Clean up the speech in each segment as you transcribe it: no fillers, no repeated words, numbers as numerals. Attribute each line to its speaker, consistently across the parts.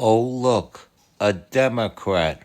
Speaker 1: Oh, look, a Democrat.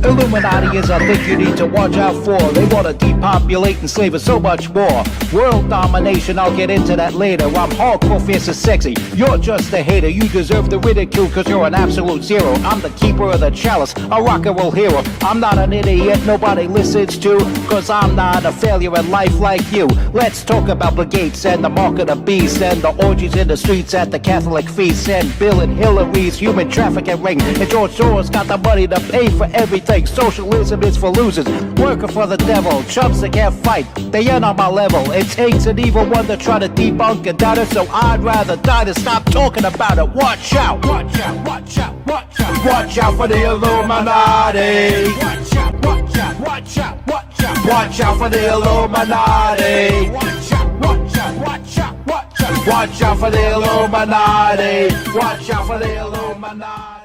Speaker 2: Illuminati is a thing you need to watch out for. They want to depopulate and slave us so much more. World domination, I'll get into that later. I'm hardcore, fierce, and sexy. You're just a hater. You deserve the ridicule because you're an absolute zero. I'm the keeper of the chalice, a rock and roll hero. I'm not an idiot nobody listens to because I'm not a failure in life like you. Let's talk about Bill Gates and the mark of the beast and the orgies in the streets at the Catholic feasts and Bill and Hillary's human trafficking ring. And George Soros got the money to pay for everything. Socialism is for losers, working for the devil. Chumps that can't fight, they ain't on my level. It takes an evil one to try to debunk and doubt it, so I'd rather die than stop talking about it. Watch out, watch out, watch out, watch out. Watch out for the Illuminati. Watch out, watch out, watch out, watch out. Watch out for the Illuminati. Watch out, watch out, watch out, watch out. Watch out for the Illuminati. Watch out for the Illuminati.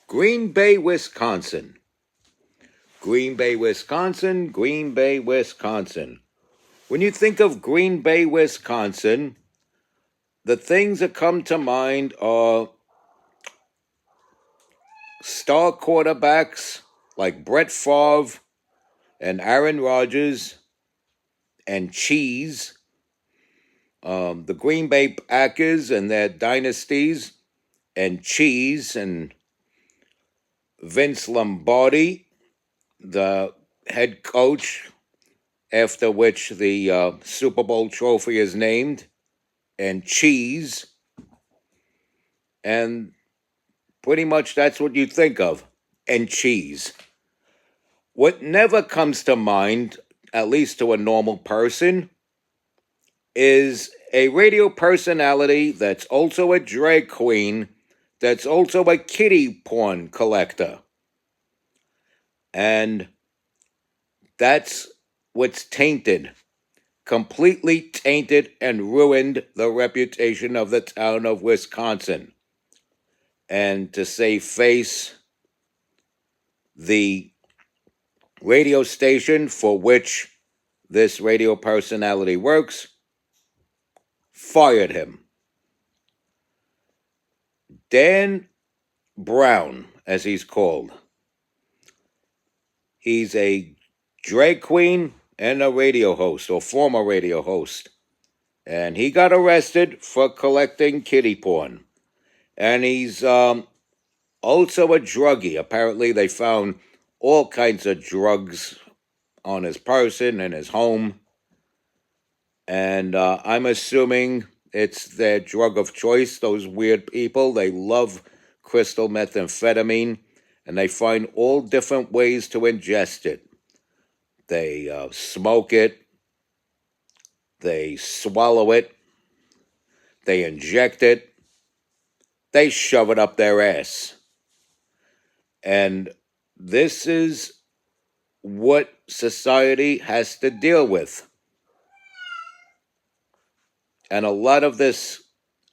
Speaker 1: Green Bay, Wisconsin. Green Bay, Wisconsin, Green Bay, Wisconsin. When you think of Green Bay, Wisconsin, the things that come to mind are star quarterbacks like Brett Favre and Aaron Rodgers and cheese. The Green Bay Packers and their dynasties and cheese and Vince Lombardi, the head coach, after which the Super Bowl trophy is named, and cheese. And pretty much that's what you think of, and cheese. What never comes to mind, at least to a normal person, is a radio personality that's also a drag queen, that's also a kiddie porn collector. And that's what's tainted, completely tainted and ruined the reputation of the town of Wisconsin. And to save face, the radio station for which this radio personality works fired him. Dan Brown, as he's called. He's a drag queen and a radio host, or former radio host. And he got arrested for collecting kiddie porn. And he's also a druggie. Apparently, they found all kinds of drugs on his person and his home. And I'm assuming it's their drug of choice, those weird people. They love crystal methamphetamine, and they find all different ways to ingest it. They smoke it, they swallow it, they inject it, they shove it up their ass. And this is what society has to deal with. And a lot of this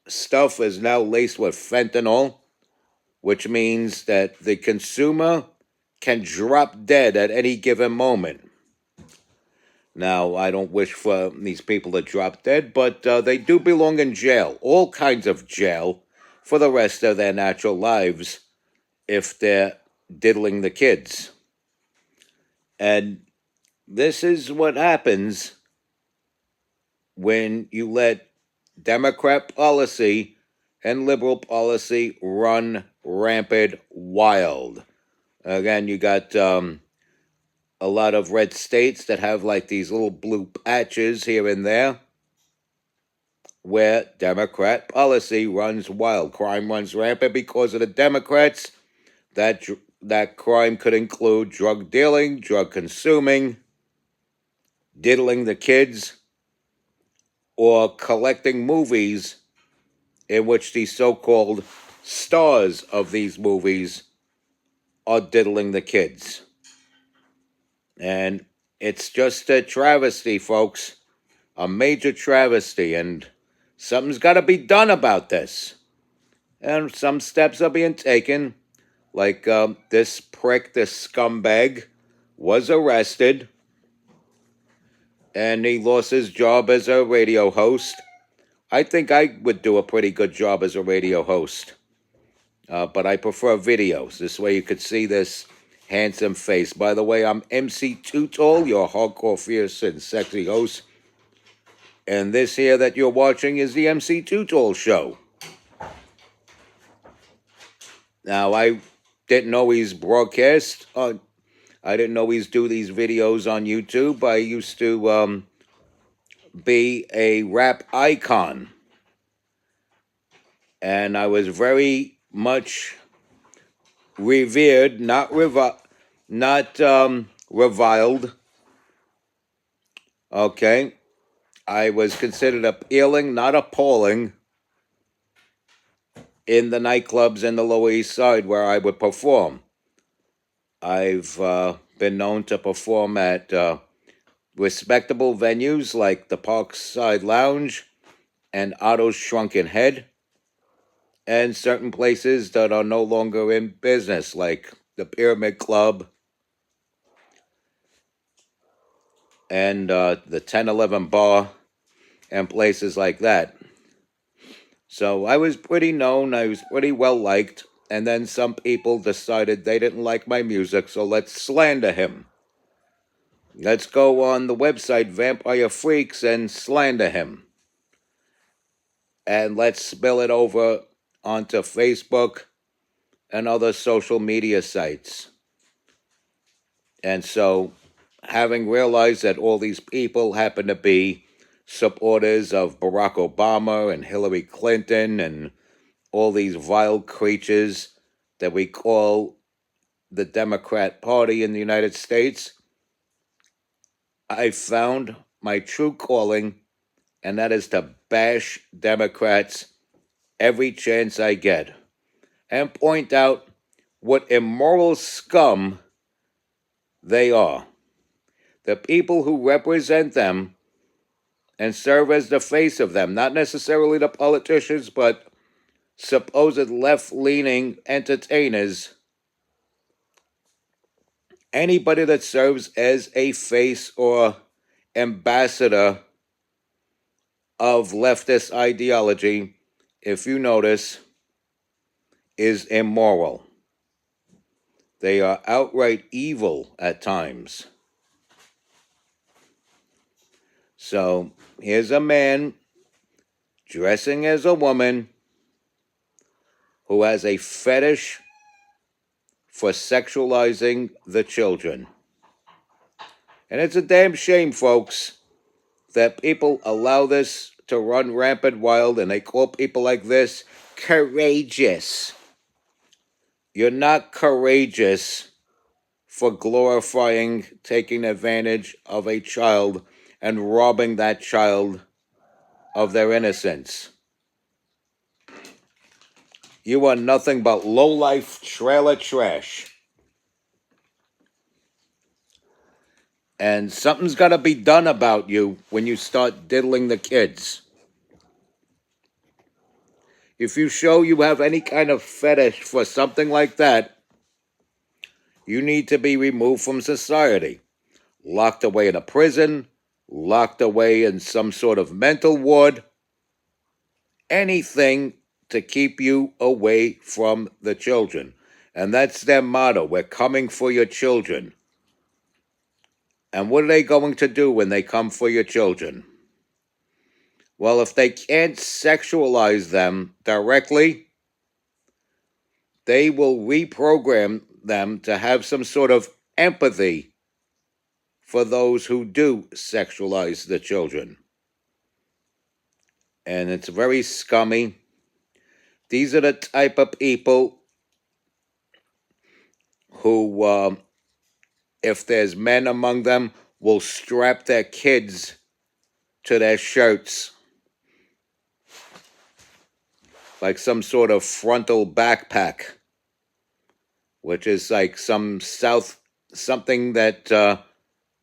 Speaker 1: stuff is now laced with fentanyl, which means that the consumer can drop dead at any given moment. Now, I don't wish for these people to drop dead, but they do belong in jail, all kinds of jail, for the rest of their natural lives if they're diddling the kids. And this is what happens when you let Democrat policy and liberal policy run rampant wild. Again, you got a lot of red states that have like these little blue patches here and there where Democrat policy runs wild. Crime runs rampant because of the Democrats. That crime could include drug dealing, drug consuming, diddling the kids, or collecting movies in which the so-called stars of these movies are diddling the kids. And it's just a travesty, folks. A major travesty, and something's got to be done about this. And some steps are being taken, like this prick, this scumbag, was arrested and he lost his job as a radio host. I think I would do a pretty good job as a radio host, but I prefer videos. This way you could see this handsome face. By the way, I'm MC Too Tall, your hardcore, fierce, and sexy host. And this here that you're watching is the MC Too Tall Show. Now, I didn't always broadcast. I didn't always do these videos on YouTube. I used to be a rap icon. And I was very much revered, not reviled. Okay. I was considered appealing, not appalling, in the nightclubs in the Lower East Side where I would perform. I've been known to perform at respectable venues like the Parkside Lounge and Otto's Shrunken Head, and certain places that are no longer in business, like the Pyramid Club and the 1011 Bar and places like that. So I was pretty known, I was pretty well liked, and then some people decided they didn't like my music, so let's slander him. Let's go on the website Vampire Freaks and slander him. And let's spill it over onto Facebook and other social media sites. And so, having realized that all these people happen to be supporters of Barack Obama and Hillary Clinton and all these vile creatures that we call the Democrat Party in the United States, I found my true calling, and that is to bash Democrats every chance I get and point out what immoral scum they are. The people who represent them and serve as the face of them, not necessarily the politicians, but supposed left-leaning entertainers, anybody that serves as a face or ambassador of leftist ideology, if you notice, is immoral. They are outright evil at times. So here's a man dressing as a woman who has a fetish for sexualizing the children. And it's a damn shame, folks, that people allow this to run rampant wild, and they call people like this courageous. You're not courageous for glorifying taking advantage of a child and robbing that child of their innocence. You are nothing but low-life trailer trash. And something's got to be done about you when you start diddling the kids. If you show you have any kind of fetish for something like that, you need to be removed from society. Locked away in a prison, locked away in some sort of mental ward. Anything to keep you away from the children. And that's their motto. We're coming for your children. And what are they going to do when they come for your children? Well, if they can't sexualize them directly, they will reprogram them to have some sort of empathy for those who do sexualize the children. And it's very scummy. These are the type of people who, if there's men among them, will strap their kids to their shirts like some sort of frontal backpack, which is like something that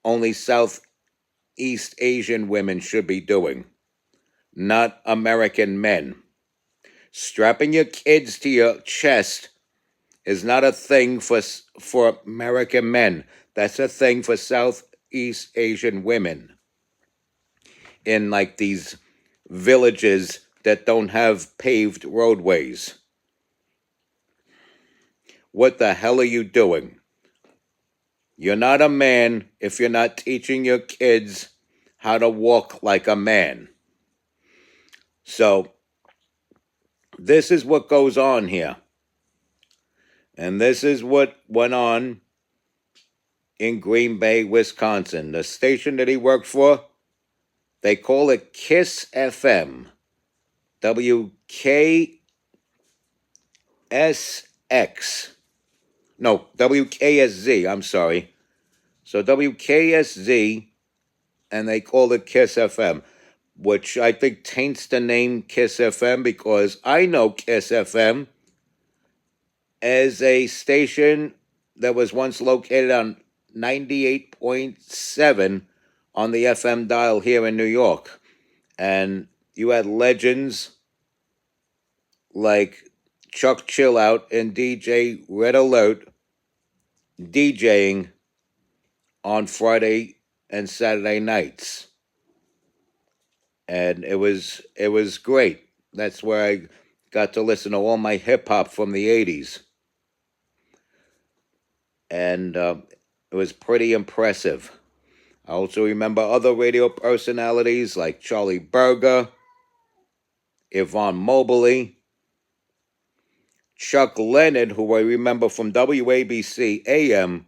Speaker 1: only Southeast Asian women should be doing, not American men. Strapping your kids to your chest is not a thing for American men. That's a thing for Southeast Asian women. in like these villages that don't have paved roadways. What the hell are you doing? You're not a man if you're not teaching your kids how to walk like a man. So, this is what goes on here. And this is what went on in Green Bay, Wisconsin. The station that he worked for, they call it KISS FM. WKSX. No, WKSZ, I'm sorry. So WKSZ, and they call it KISS FM, which I think taints the name KISS FM because I know KISS FM as a station that was once located on 98.7 on the FM dial here in New York. And you had legends like Chuck Chillout and DJ Red Alert DJing on Friday and Saturday nights. And it was great. That's where I got to listen to all my hip hop from the 80s. And it was pretty impressive. I also remember other radio personalities like Charlie Berger, Yvonne Mobley, Chuck Leonard, who I remember from WABC AM,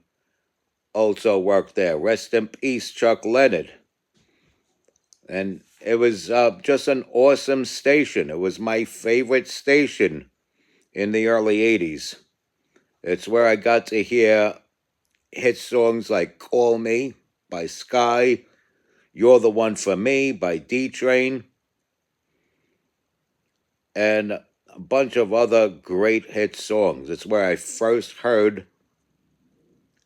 Speaker 1: also worked there. Rest in peace, Chuck Leonard. And it was just an awesome station. It was my favorite station in the early 80s. It's where I got to hear hit songs like Call Me by Sky, You're the One for Me by D-Train, and a bunch of other great hit songs. It's where I first heard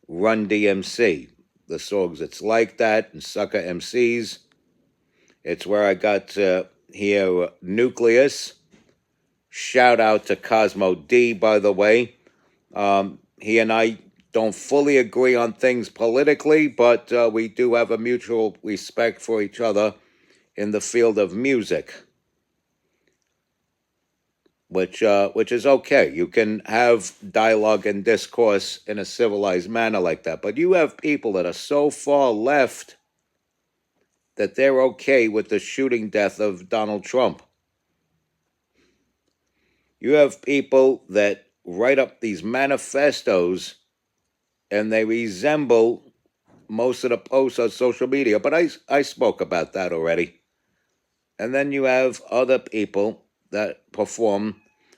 Speaker 1: Run DMC, the songs It's Like That and Sucker MCs. It's where I got to hear Nucleus. Shout out to Cosmo D, by the way. He and I don't fully agree on things politically, but we do have a mutual respect for each other in the field of music, which is okay. You can have dialogue and discourse in a civilized manner like that, but you have people that are so far left that they're okay with the shooting death of Donald Trump. You have people that write up these manifestos and they resemble most of the posts on social media, but I spoke about that already. And then you have other people that perform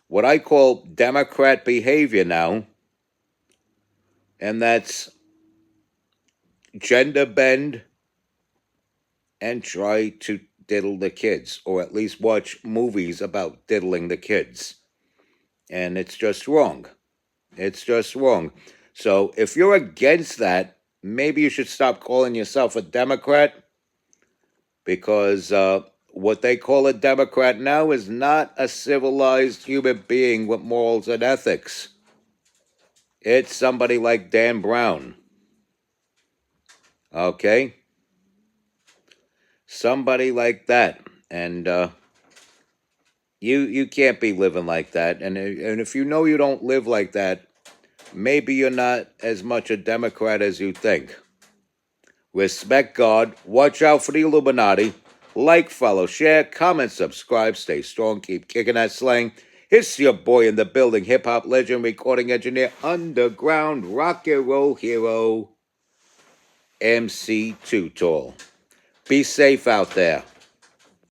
Speaker 1: what I call Democrat behavior now, and that's gender bend and try to diddle the kids, or at least watch movies about diddling the kids. And it's just wrong. It's just wrong. So if you're against that, maybe you should stop calling yourself a Democrat, because what they call a Democrat now is not a civilized human being with morals and ethics. It's somebody like Dan Brown. Okay? Somebody like that. And you can't be living like that. And if you know you don't live like that, maybe you're not as much a Democrat as you think. Respect God. Watch out for the Illuminati. Like, follow, share, comment, subscribe. Stay strong. Keep kicking that slang. It's your boy in the building, hip-hop legend, recording engineer, underground rock and roll hero, MC Too Tall. Be safe out there.